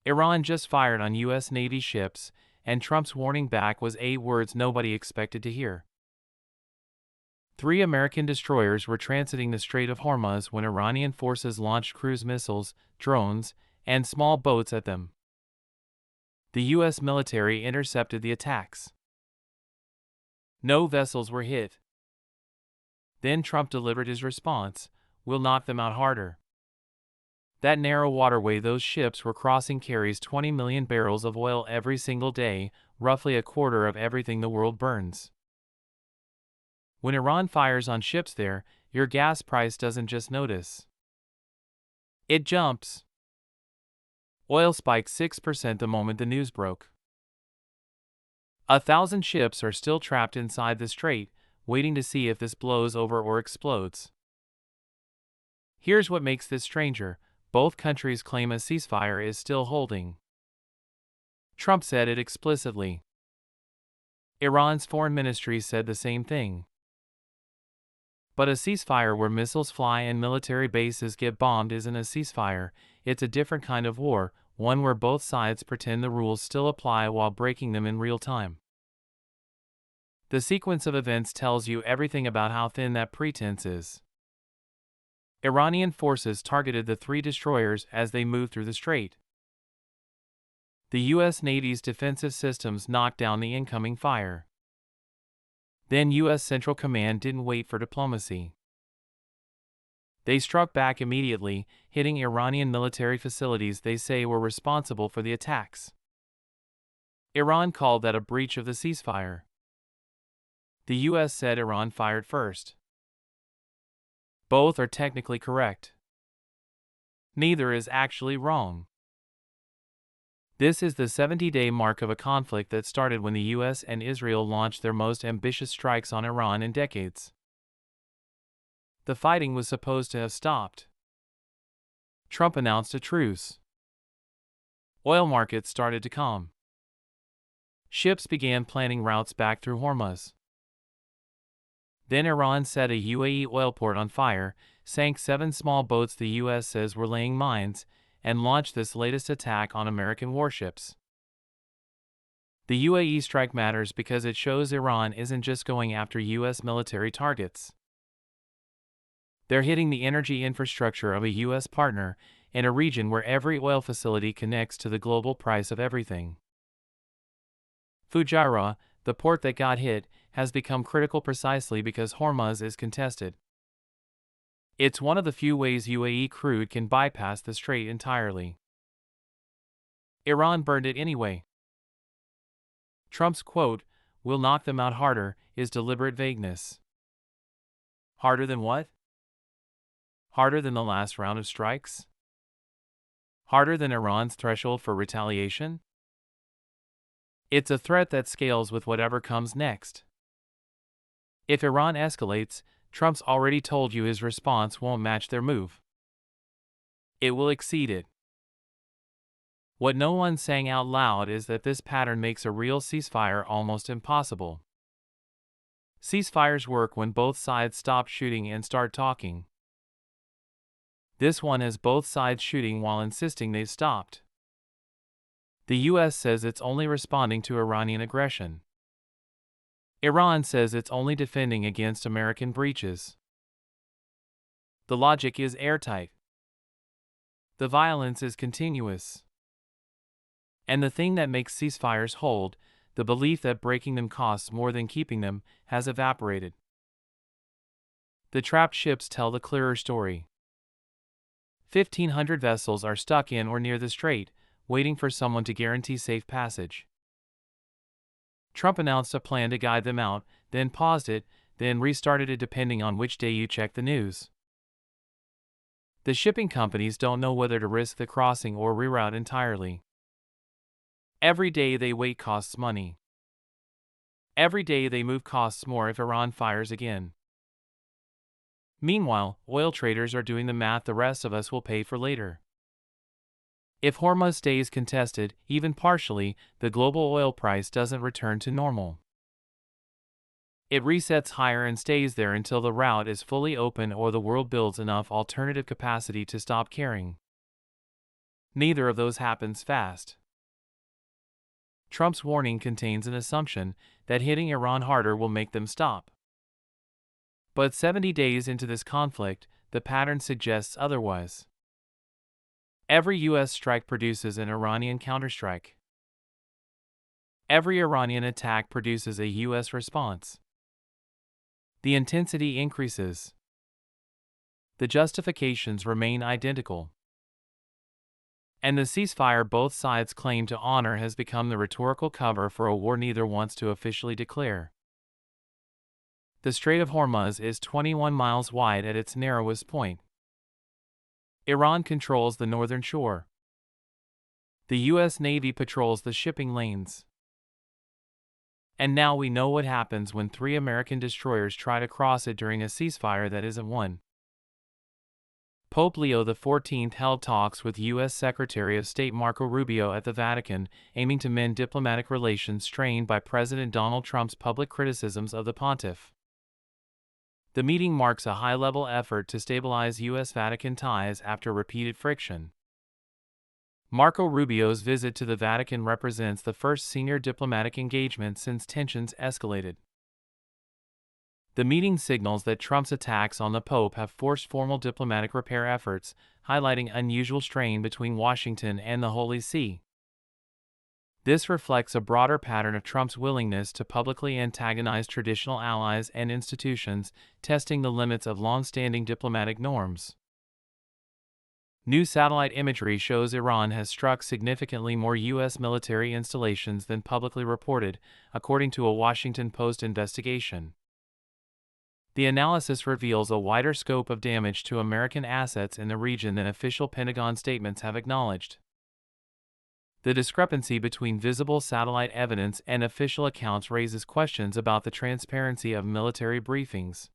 Iran just fired on U.S. Navy ships, and Trump's warning back was 8 words nobody expected to hear. 3 American destroyers were transiting the Strait of Hormuz when Iranian forces launched cruise missiles, drones, and small boats at them. The U.S. military intercepted the attacks. No vessels were hit. Then Trump delivered his response: "We'll knock them out harder." That narrow waterway those ships were crossing carries 20 million barrels of oil every single day, roughly a quarter of everything the world burns. When Iran fires on ships there, your gas price doesn't just notice. It jumps. Oil spiked 6% the moment the news broke. 1,000 ships are still trapped inside the strait, waiting to see if this blows over or explodes. Here's what makes this stranger: both countries claim a ceasefire is still holding. Trump said it explicitly. Iran's foreign ministry said the same thing. But a ceasefire where missiles fly and military bases get bombed isn't a ceasefire. It's a different kind of war, one where both sides pretend the rules still apply while breaking them in real time. The sequence of events tells you everything about how thin that pretense is. Iranian forces targeted the 3 destroyers as they moved through the strait. The U.S. Navy's defensive systems knocked down the incoming fire. Then U.S. Central Command didn't wait for diplomacy. They struck back immediately, hitting Iranian military facilities they say were responsible for the attacks. Iran called that a breach of the ceasefire. The U.S. said Iran fired first. Both are technically correct. Neither is actually wrong. This is the 70-day mark of a conflict that started when the U.S. and Israel launched their most ambitious strikes on Iran in decades. The fighting was supposed to have stopped. Trump announced a truce. Oil markets started to calm. Ships began planning routes back through Hormuz. Then Iran set a UAE oil port on fire, sank 7 small boats the U.S. says were laying mines, and launched this latest attack on American warships. The UAE strike matters because it shows Iran isn't just going after U.S. military targets. They're hitting the energy infrastructure of a U.S. partner in a region where every oil facility connects to the global price of everything. Fujairah, the port that got hit, has become critical precisely because Hormuz is contested. It's one of the few ways UAE crude can bypass the strait entirely. Iran burned it anyway. Trump's quote, "We'll knock them out harder," is deliberate vagueness. Harder than what? Harder than the last round of strikes? Harder than Iran's threshold for retaliation? It's a threat that scales with whatever comes next. If Iran escalates, Trump's already told you his response won't match their move. It will exceed it. What no one's saying out loud is that this pattern makes a real ceasefire almost impossible. Ceasefires work when both sides stop shooting and start talking. This one has both sides shooting while insisting they've stopped. The U.S. says it's only responding to Iranian aggression. Iran says it's only defending against American breaches. The logic is airtight. The violence is continuous. And the thing that makes ceasefires hold, the belief that breaking them costs more than keeping them, has evaporated. The trapped ships tell the clearer story. 1,500 vessels are stuck in or near the strait, waiting for someone to guarantee safe passage. Trump announced a plan to guide them out, then paused it, then restarted it depending on which day you check the news. The shipping companies don't know whether to risk the crossing or reroute entirely. Every day they wait costs money. Every day they move costs more if Iran fires again. Meanwhile, oil traders are doing the math the rest of us will pay for later. If Hormuz stays contested, even partially, the global oil price doesn't return to normal. It resets higher and stays there until the route is fully open or the world builds enough alternative capacity to stop caring. Neither of those happens fast. Trump's warning contains an assumption that hitting Iran harder will make them stop. But 70 days into this conflict, the pattern suggests otherwise. Every U.S. strike produces an Iranian counterstrike. Every Iranian attack produces a U.S. response. The intensity increases. The justifications remain identical. And the ceasefire both sides claim to honor has become the rhetorical cover for a war neither wants to officially declare. The Strait of Hormuz is 21 miles wide at its narrowest point. Iran controls the northern shore. The U.S. Navy patrols the shipping lanes. And now we know what happens when 3 American destroyers try to cross it during a ceasefire that isn't one. Pope Leo XIV held talks with U.S. Secretary of State Marco Rubio at the Vatican, aiming to mend diplomatic relations strained by President Donald Trump's public criticisms of the pontiff. The meeting marks a high-level effort to stabilize U.S.-Vatican ties after repeated friction. Marco Rubio's visit to the Vatican represents the first senior diplomatic engagement since tensions escalated. The meeting signals that Trump's attacks on the Pope have forced formal diplomatic repair efforts, highlighting unusual strain between Washington and the Holy See. This reflects a broader pattern of Trump's willingness to publicly antagonize traditional allies and institutions, testing the limits of long-standing diplomatic norms. New satellite imagery shows Iran has struck significantly more U.S. military installations than publicly reported, according to a Washington Post investigation. The analysis reveals a wider scope of damage to American assets in the region than official Pentagon statements have acknowledged. The discrepancy between visible satellite evidence and official accounts raises questions about the transparency of military briefings.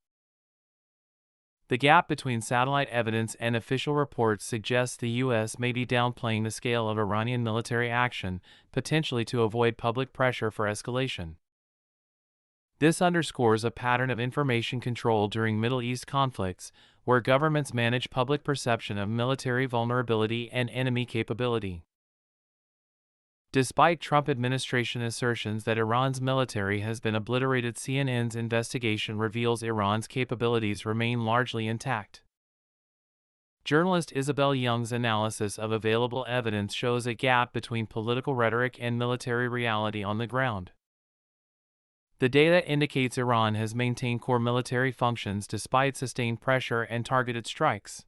The gap between satellite evidence and official reports suggests the U.S. may be downplaying the scale of Iranian military action, potentially to avoid public pressure for escalation. This underscores a pattern of information control during Middle East conflicts, where governments manage public perception of military vulnerability and enemy capability. Despite Trump administration assertions that Iran's military has been obliterated, CNN's investigation reveals Iran's capabilities remain largely intact. Journalist Isabel Young's analysis of available evidence shows a gap between political rhetoric and military reality on the ground. The data indicates Iran has maintained core military functions despite sustained pressure and targeted strikes.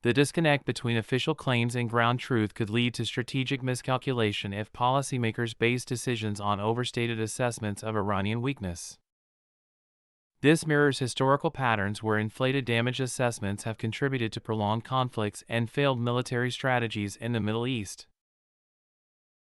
The disconnect between official claims and ground truth could lead to strategic miscalculation if policymakers base decisions on overstated assessments of Iranian weakness. This mirrors historical patterns where inflated damage assessments have contributed to prolonged conflicts and failed military strategies in the Middle East.